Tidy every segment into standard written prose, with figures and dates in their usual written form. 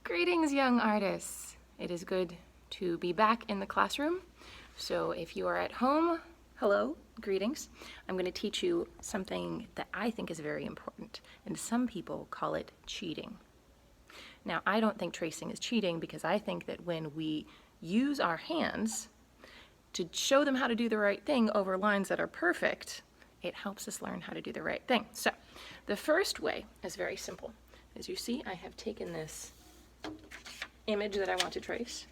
Greetings, young artists. It is good to be back in the classroom. So if you are at home, hello, greetings. I'm going to teach you something that I think is very important, and some people call it cheating. Now, I don't think tracing is cheating because I think that when we use our hands to show them how to do the right thing over lines that are perfect, it helps us learn how to do the right thing. So the first way is very simple. As you see, I have taken this image that I want to trace,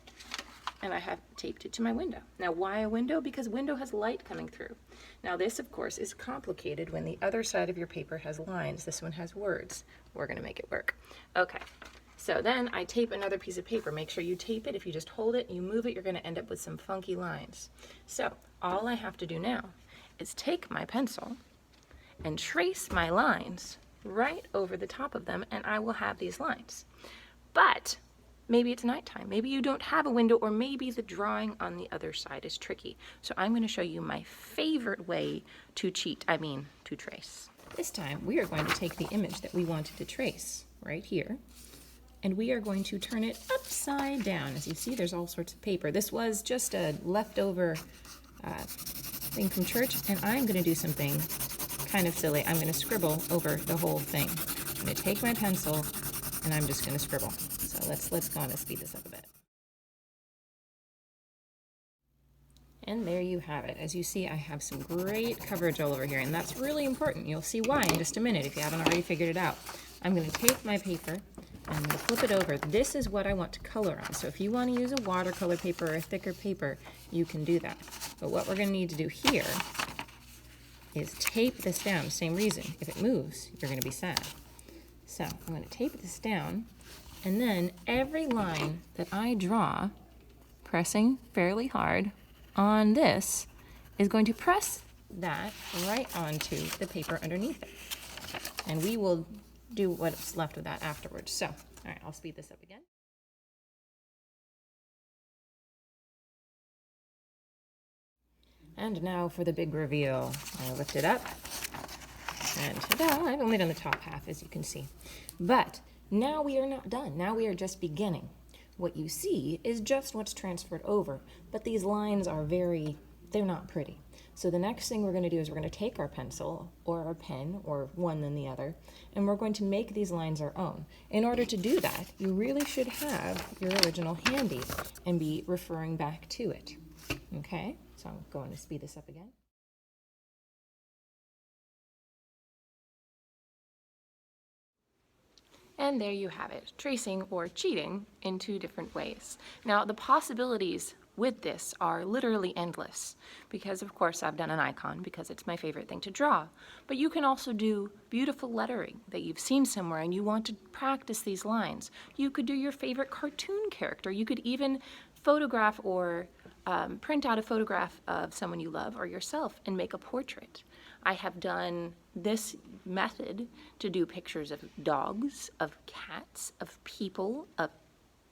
and I have taped it to my window. Now, why a window? Because window has light coming through. Now, this, of course, is complicated when the other side of your paper has lines. This one has words. We're going to make it work. Okay, so then I tape another piece of paper. Make sure you tape it. If you just hold it and you move it, you're going to end up with some funky lines. So all I have to do now is take my pencil and trace my lines right over the top of them, and I will have these lines. But maybe it's nighttime, maybe you don't have a window, or maybe the drawing on the other side is tricky. So I'm going to show you my favorite way to to trace. This time we are going to take the image that we wanted to trace right here, and we are going to turn it upside down. As you see, there's all sorts of paper. This was just a leftover thing from church, and I'm going to do something kind of silly. I'm going to scribble over the whole thing. I'm going to take my pencil and I'm just going to scribble. So let's go on and speed this up a bit. And there you have it. As you see, I have some great coverage all over here, and that's really important. You'll see why in just a minute if you haven't already figured it out. I'm going to take my paper and I'm going to flip it over. This is what I want to color on. So if you want to use a watercolor paper or a thicker paper, you can do that. But what we're going to need to do here is tape this down. Same reason. If it moves, you're going to be sad. So I'm going to tape this down, and then every line that I draw, pressing fairly hard on this, is going to press that right onto the paper underneath it. And we will do what's left of that afterwards. So, all right, I'll speed this up again. And now for the big reveal. I lift it up, and ta-da, I've only done the top half, as you can see. But now we are not done. Now we are just beginning. What you see is just what's transferred over, but these lines are they're not pretty. So the next thing we're going to do is we're going to take our pencil or our pen, or one than the other, and we're going to make these lines our own. In order to do that, you really should have your original handy and be referring back to it. Okay, so I'm going to speed this up again. And there you have it, tracing or cheating in two different ways. Now, the possibilities with this are literally endless because, of course, I've done an icon because it's my favorite thing to draw. But you can also do beautiful lettering that you've seen somewhere and you want to practice these lines. You could do your favorite cartoon character. You could even photograph or print out a photograph of someone you love or yourself and make a portrait. I have done this method to do pictures of dogs, of cats, of people, of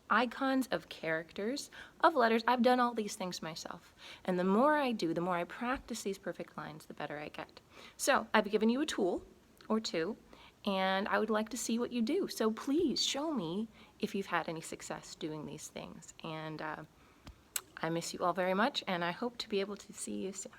icons, of characters, of letters. I've done all these things myself. And the more I do, the more I practice these perfect lines, the better I get. So I've given you a tool or two, and I would like to see what you do. So please show me if you've had any success doing these things. And I miss you all very much, and I hope to be able to see you soon.